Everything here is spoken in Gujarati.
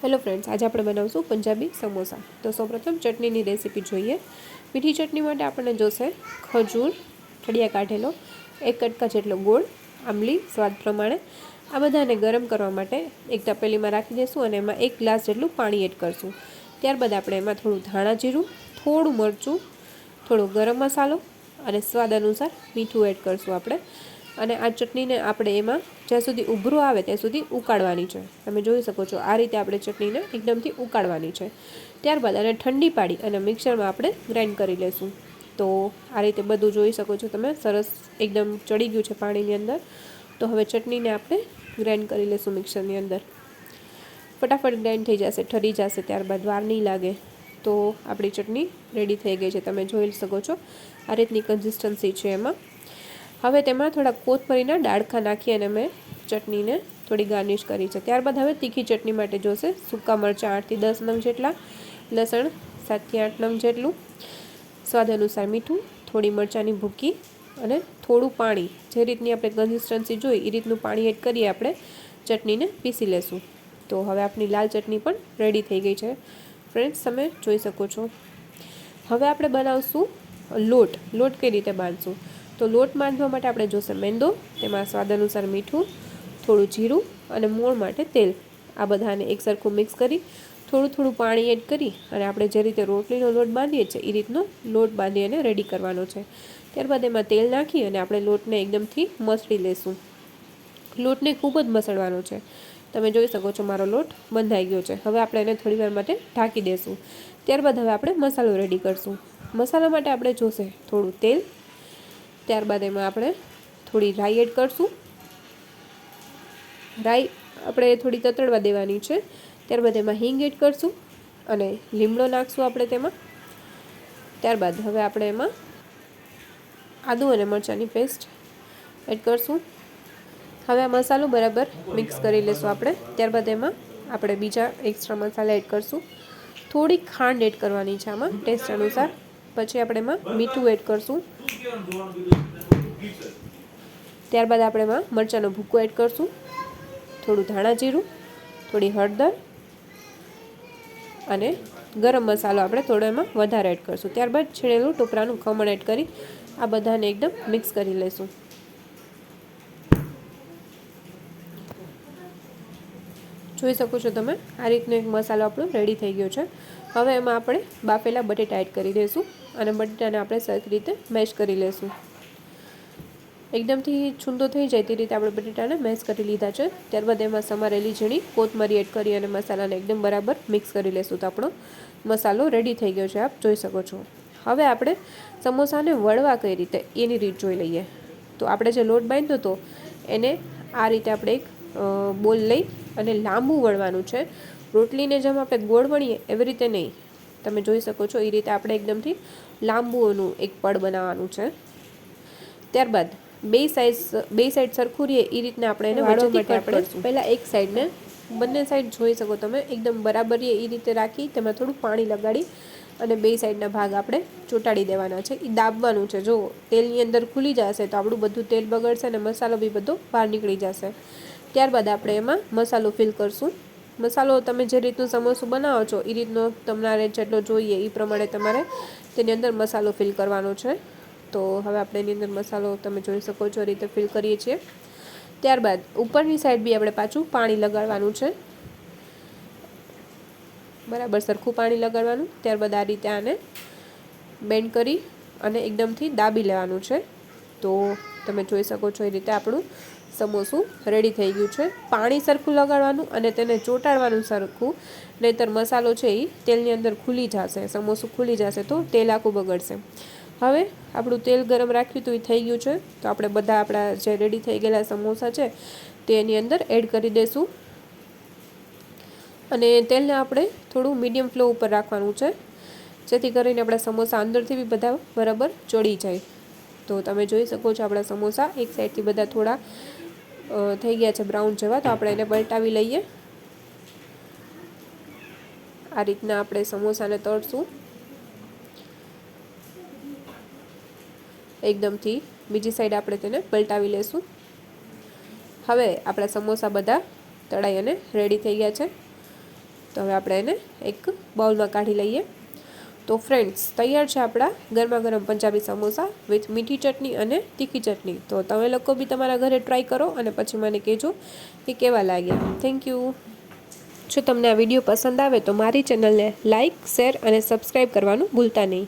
હેલો ફ્રેન્ડ્સ, આજે આપણે બનાવશું પંજાબી સમોસા। તો સૌપ્રથમ ચટણીની રેસીપી જોઈએ। મીઠી ચટણી માટે આપણને જોશે ખજૂર, ઠળિયા કાઢેલો, 1 કટકા જેટલો ગોળ, આંબલી સ્વાદ પ્રમાણે। આ બધાને ગરમ કરવા માટે એક તપેલીમાં રાખી દઈશું અને એમાં 1 ગ્લાસ જેટલું પાણી એડ કરશું। ત્યારબાદ આપણે એમાં થોડું ધાણા જીરું, થોડું મરચું, થોડો ગરમ મસાલો અને સ્વાદ અનુસાર મીઠું એડ કરશું આપણે। અને આ ચટણીને આપણે એમાં જ્યાં સુધી ઉભરો આવે ત્યાં સુધી ઉકાળવાની છે। તમે જોઈ શકો છો આ રીતે આપણે ચટણીને એકદમથી ઉકાળવાની છે। ત્યારબાદ આને ઠંડી પાડી અને મિક્સરમાં આપણે ગ્રાઇન્ડ કરી લઈશું। તો આ રીતે બધું જોઈ શકો છો તમે, સરસ એકદમ ચડી ગયું છે પાણીની અંદર। તો હવે ચટણીને આપણે ગ્રાઇન્ડ કરી લઈશું મિક્સરની અંદર। ફટાફટ ગ્રાઇન્ડ થઈ જશે, ઠરી જશે, ત્યારબાદ વાર નહીં લાગે। તો આપણી ચટણી રેડી થઈ ગઈ છે, તમે જોઈ શકો છો આ રીતની કન્સિસ્ટન્સી છે એમાં। હવે તેમાં થોડા કોથમરીના ડાળખા નાખી અને મેં ચટણીને થોડી ગાર્નિશ કરી છે। ત્યારબાદ હવે તીખી ચટણી માટે જોશે સૂકા મરચાં 8 થી 10 નંગ જેટલા, લસણ 7 થી 8 નંગ જેટલું, સ્વાદ અનુસાર મીઠું, થોડી મરચાંની ભૂકી અને થોડું પાણી, જે રીતની આપણે કન્સિસ્ટન્સી જોઈ એ રીતનું પાણી એડ કરી આપણે ચટણીને પીસી લેશું। તો હવે આપણી લાલ ચટણી પણ રેડી થઈ ગઈ છે ફ્રેન્ડ્સ, તમે જોઈ શકો છો। હવે આપણે બનાવશું લોટ કઈ રીતે બાંધશું। તો લોટ બાંધવા માટે આપણે જોશે મેંદો, તેમાં સ્વાદ અનુસાર મીઠું, થોડું જીરું અને મોણ માટે તેલ। આ બધાને એકસરખું મિક્સ કરી થોડું પાણી એડ કરી અને આપણે જે રીતે રોટલીનો લોટ બાંધીએ છીએ એ રીતનો લોટ બાંધી અને રેડી કરવાનો છે। ત્યારબાદ એમાં તેલ નાખી અને આપણે લોટને એકદમથી મસળી લેશું। લોટને ખૂબ જ મસળવાનો છે, તમે જોઈ શકો છો મારો લોટ બંધાઈ ગયો છે। હવે આપણે એને થોડીવાર માટે ઢાંકી દઈશું। ત્યારબાદ હવે આપણે મસાલો રેડી કરશું। મસાલા માટે આપણે જોશે થોડું તેલ, ત્યારબાદ એમાં આપણે થોડી રાઈ એડ કરશું। રાઈ આપણે થોડી તતડવા દેવાની છે। ત્યારબાદ એમાં હિંગ એડ કરશું અને લીમડો નાખશું આપણે તેમાં। ત્યારબાદ હવે આપણે એમાં આદું અને મરચાંની પેસ્ટ એડ કરશું। હવે આ મસાલો બરાબર મિક્સ કરી લેશું આપણે। ત્યારબાદ એમાં આપણે બીજા એક્સ્ટ્રા મસાલા એડ કરશું। થોડી ખાંડ એડ કરવાની છે આમાં ટેસ્ટ અનુસાર। પછી આપણે એમાં મીઠું એડ કરશું। ત્યારબાદ આપણે એમાં મરચાંનો ભૂકો એડ કરશું, થોડું ધાણા જીરું, થોડી હળદર અને ગરમ મસાલો આપણે થોડો એમાં વધારે એડ કરશું। ત્યારબાદ છીણેલું ટોપરાનું ખમણ એડ કરી આ બધાને એકદમ મિક્સ કરી લઈશું। જોઈ શકો છો તમે આ રીતનો એક મસાલો આપણો રેડી થઈ ગયો છે। હવે એમાં આપણે બાફેલા બટેટા એડ કરી દઈશું અને બટેટાને આપણે સરખી રીતે મેશ કરી લઈશું। એકદમથી છૂંદો થઈ જાય તે રીતે આપણે બટેટાને મેશ કરી લીધા છે। ત્યારબાદ એમાં સમારેલી ઝીણી કોથમરી એડ કરી અને મસાલાને એકદમ બરાબર મિક્સ કરી લઈશું। તો આપણો મસાલો રેડી થઈ ગયો છે, આપ જોઈ શકો છો। હવે આપણે સમોસાને વળવા કઈ રીતે એની રીત જોઈ લઈએ। તો આપણે જે લોટ બાંધ્યો હતો એને આ રીતે આપણે એક બોલ લઈ અને લાંબુ વળવાનું છે। રોટલીને જેમ આપણે ગોળ વણીએ એવી રીતે નહીં, તમે જોઈ શકો છો એ રીતે આપણે એકદમથી લાંબુઓનું એક પડ બનાવવાનું છે। ત્યારબાદ બે સાઈડ સરખું રહે એ રીતના આપણે એને વચ્ચેથી કટ કરશું। પહેલાં એક સાઈડને, બંને સાઈડ જોઈ શકો તમે એકદમ બરાબર રહે એ રીતે રાખી તેમાં થોડું પાણી લગાડી અને બે સાઈડના ભાગ આપણે ચોંટાડી દેવાના છે। એ દાબવાનું છે, જો તેલની અંદર ખુલી જશે તો આપણું બધું તેલ બગડશે અને મસાલો બી બધો બહાર નીકળી જશે। ત્યારબાદ આપણે એમાં મસાલો ફિલ કરશું। મસાલો તમે જે રીતનું સમોસું બનાવો છો એ રીતનો તમારે જેટલો જોઈએ એ પ્રમાણે તમારે તેની અંદર મસાલો ફિલ કરવાનો છે। તો હવે આપણે એની અંદર મસાલો તમે જોઈ શકો છો એ રીતે ફિલ કરીએ છીએ। ત્યારબાદ ઉપરની સાઈડ બી આપણે પાછું પાણી લગાડવાનું છે, બરાબર સરખું પાણી લગાડવાનું। ત્યારબાદ આ રીતે આને બેન્ડ કરી અને એકદમથી દાબી લેવાનું છે। તો તમે જોઈ શકો છો એ રીતે આપણું સમોસું રેડી થઈ ગયું છે। પાણી સરખું લગાડવાનું અને તેને ચોંટાડવાનું સરખું, નહીંતર મસાલો છે એ તેલની અંદર ખુલી જશે, સમોસું ખુલી જશે તો તેલ આખું બગડશે। હવે આપણું તેલ ગરમ રાખ્યું તો એ થઈ ગયું છે। તો આપણે બધા આપણા જે રેડી થઈ ગયેલા સમોસા છે તે એની અંદર એડ કરી દઈશું અને તેલને આપણે થોડું મીડિયમ ફ્લો ઉપર રાખવાનું છે, જેથી કરીને આપણા સમોસા અંદરથી બી બધા બરાબર ચડી જાય। તો તમે જોઈ શકો છો આપણા સમોસા એક સાઈડથી બધા થોડા થઈ ગયા છે બ્રાઉન જેવા। તો આપણે એને પલટાવી લઈએ। આ રીતના આપણે સમોસાને તળશું એકદમથી। બીજી સાઈડ આપણે તેને પલટાવી લઈશું। હવે આપણા સમોસા બધા તળાઈ અને રેડી થઈ ગયા છે। તો હવે આપણે એને એક બાઉલમાં કાઢી લઈએ. તો ફ્રેન્ડ્સ, તૈયાર છે આપણા ગરમા ગરમ પંજાબી સમોસા વિથ મીઠી ચટણી અને તીખી ચટણી. તો તમે લોકો બી તમારા ઘરે ટ્રાય કરો અને પછી મને કહેજો કે કેવા લાગ્યા. Thank you. જો તમને આ વિડીયો પસંદ આવે તો મારી ચેનલને લાઇક, શેર અને સબસ્ક્રાઈબ કરવાનું ભૂલતા નહીં.